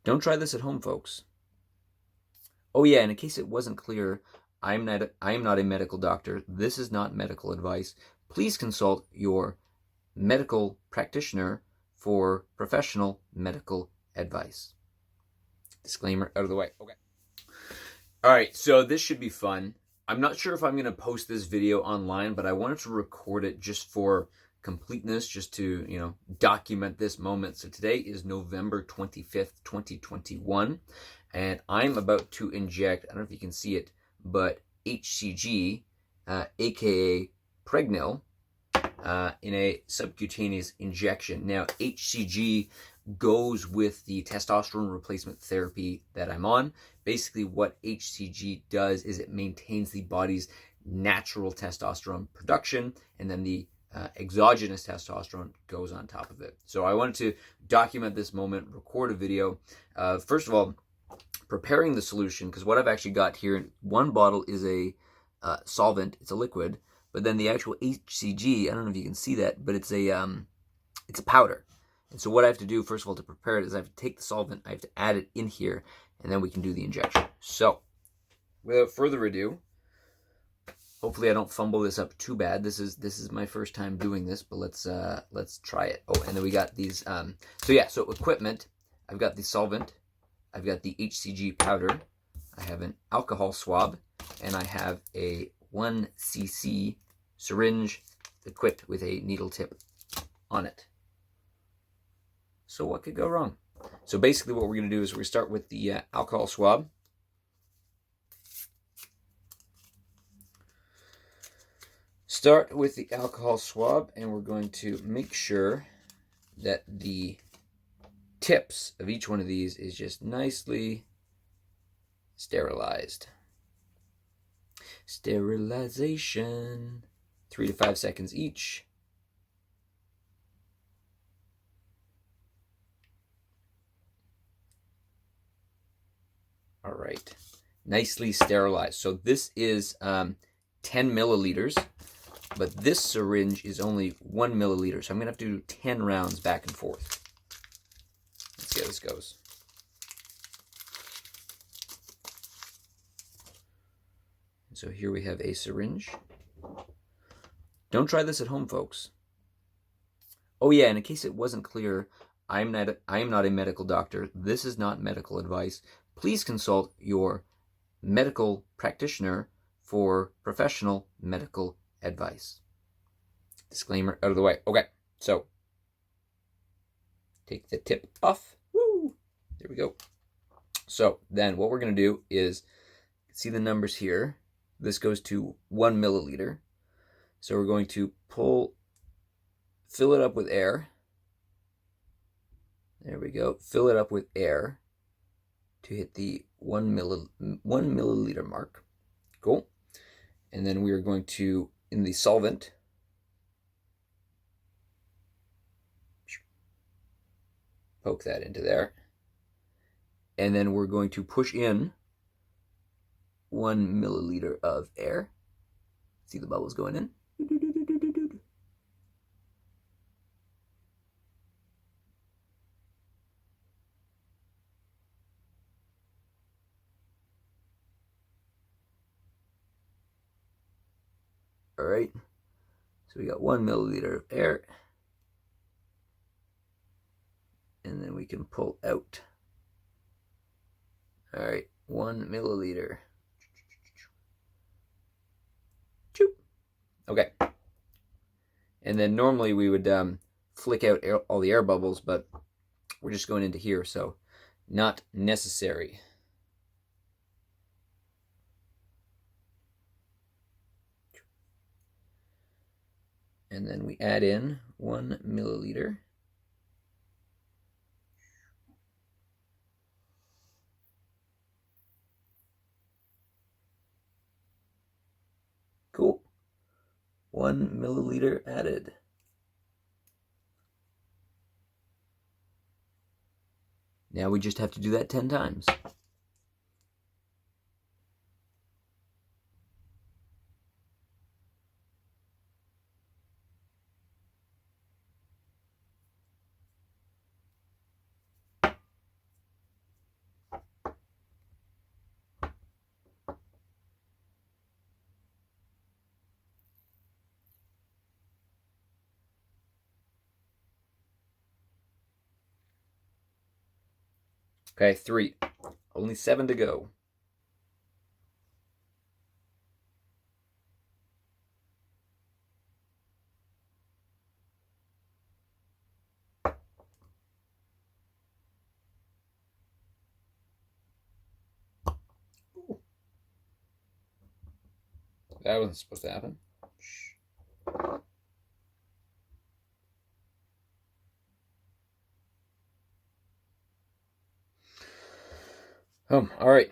Don't try this at home, folks. Oh yeah, and in case it wasn't clear, I am not a medical doctor. This is not medical advice. Please consult your medical practitioner for professional medical advice. Disclaimer out of the way. Okay. All right, so this should be fun. I'm not sure if I'm going to post this video online, but I wanted to record it just for completeness, just to, document this moment. So today is November 25th, 2021, and I'm about to inject, I don't know if you can see it, but HCG, aka Pregnil, in a subcutaneous injection. Now, HCG goes with the testosterone replacement therapy that I'm on. Basically, what HCG does is it maintains the body's natural testosterone production, and then the exogenous testosterone goes on top of it. So I wanted to document this moment, record a video. First of all, preparing the solution, because what I've actually got here, one bottle is a solvent, it's a liquid, but then the actual HCG, I don't know if you can see that, but it's a powder. And so what I have to do, first of all, to prepare it is I have to take the solvent, I have to add it in here, and then we can do the injection. So, without further ado, hopefully I don't fumble this up too bad. This is my first time doing this, but let's try it. Oh, and then we got these. So equipment. I've got the solvent. I've got the HCG powder. I have an alcohol swab, and I have a 1 cc syringe equipped with a needle tip on it. So what could go wrong? So basically what we're going to do is we're going to start with the alcohol swab. Start with the alcohol swab, and we're going to make sure that the tips of each one of these is just nicely sterilized. Sterilization. 3 to 5 seconds each. All right, nicely sterilized. So this is 10 milliliters, but this syringe is only 1 milliliter. So I'm gonna have to do 10 rounds back and forth. Let's see how this goes. So here we have a syringe. Don't try this at home, folks. Oh yeah, and in case it wasn't clear, I am not a medical doctor. This is not medical advice. Please consult your medical practitioner for professional medical advice. Disclaimer out of the way. Okay, so take the tip off. Woo! There we go. So then what we're going to do is, see the numbers here. This goes to 1 milliliter. So we're going to fill it up with air. There we go. Fill it up with air to hit the 1 milliliter mark. Cool. And then we are going to, in the solvent, poke that into there. And then we're going to push in 1 milliliter of air. See the bubbles going in? All right, so we got 1 milliliter of air, and then we can pull out. All right, 1 milliliter. Okay, and then normally we would flick out all the air bubbles, but we're just going into here, so not necessary. And then we add in 1 milliliter. Cool. 1 milliliter added. Now we just have to do that 10 times. Okay, 3. Only 7 to go. Ooh. That wasn't supposed to happen. Shh. All right.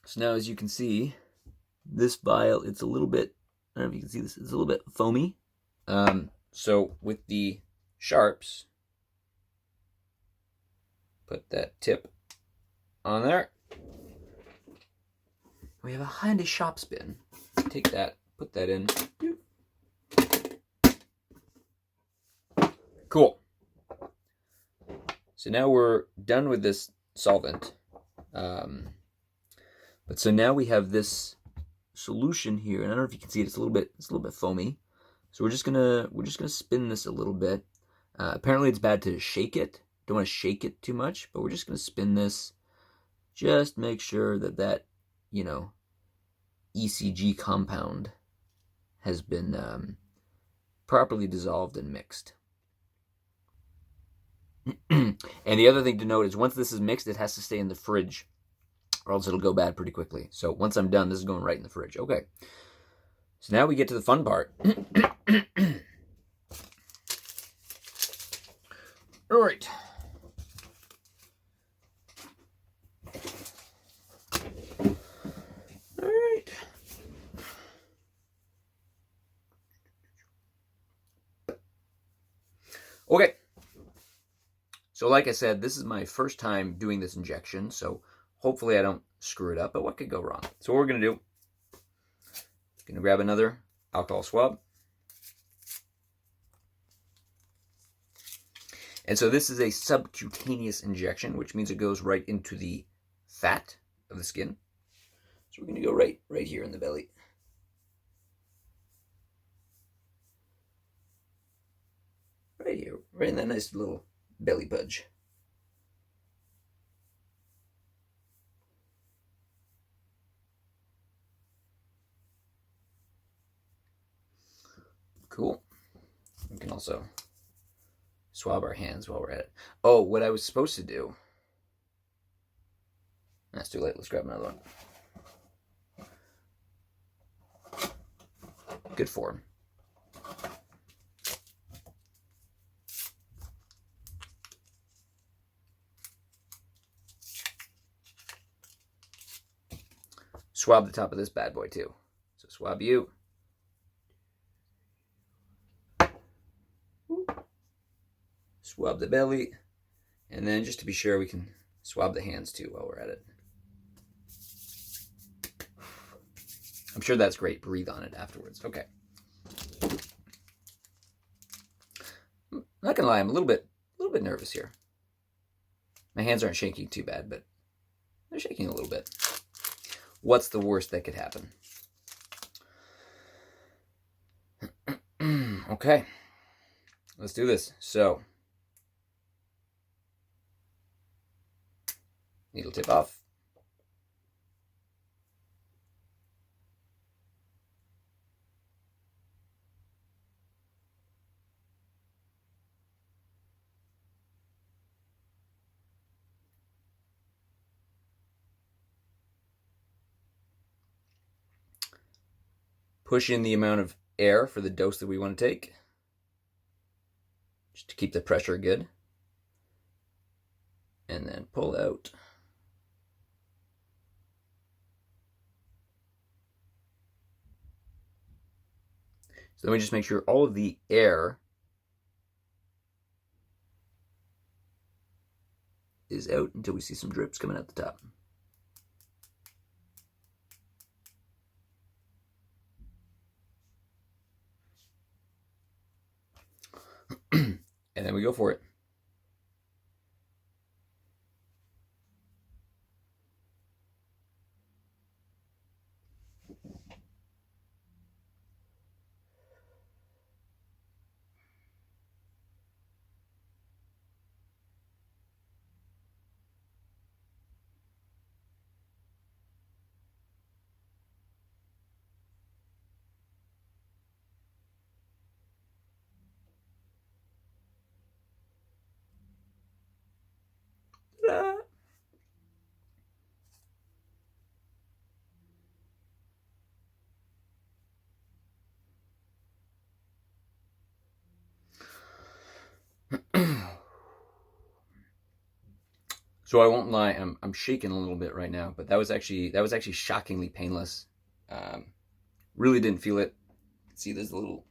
So now, as you can see, this vial, it's a little bit, I don't know if you can see this, it's a little bit foamy. So with the sharps, put that tip on there. We have a handy shop spin. Take that, put that in. Cool. So now we're done with this solvent. But so now we have this solution here, and I don't know if you can see it. It's a little bit foamy. So we're just gonna spin this a little bit. Apparently, it's bad to shake it. Don't want to shake it too much, but we're just gonna spin this. Just make sure that ECG compound has been properly dissolved and mixed. And the other thing to note is once this is mixed, it has to stay in the fridge, or else it'll go bad pretty quickly. So once I'm done, this is going right in the fridge. Okay. So now we get to the fun part. All right. All right. Okay. So like I said, this is my first time doing this injection, so hopefully I don't screw it up, but what could go wrong? So what we're going to do, going to grab another alcohol swab. And so this is a subcutaneous injection, which means it goes right into the fat of the skin. So we're going to go right here in the belly. Right here, right in that nice little belly pudge. Cool. We can also swab our hands while we're at it. Oh, what I was supposed to do. That's too late. Let's grab another one. Good form. Swab the top of this bad boy too. So swab you. Swab the belly. And then just to be sure, we can swab the hands too while we're at it. I'm sure that's great. Breathe on it afterwards. Okay. I'm not gonna lie, I'm a little bit nervous here. My hands aren't shaking too bad, but they're shaking a little bit. What's the worst that could happen? Okay. Let's do this. So, needle tip off. Push in the amount of air for the dose that we want to take, just to keep the pressure good. And then pull out. So let me just make sure all of the air is out until we see some drips coming out the top. And then we go for it. So I won't lie, I'm shaking a little bit right now, but that was actually shockingly painless. Really didn't feel it. See, there's a little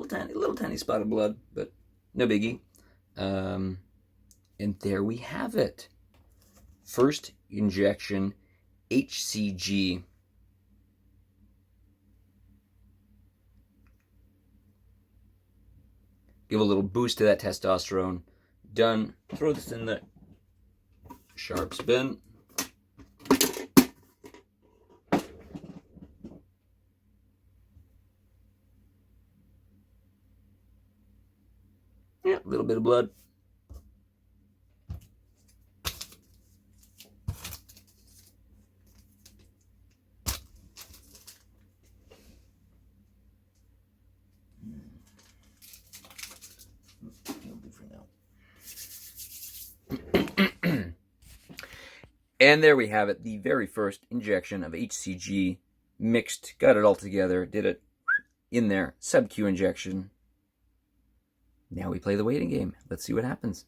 tiny spot of blood, but no biggie. And there we have it. First injection, HCG. Give a little boost to that testosterone. Done. Throw this in the sharps bin. Yeah, a little bit of blood. And there we have it, the very first injection of HCG, mixed, got it all together, did it in there, sub-Q injection. Now we play the waiting game. Let's see what happens.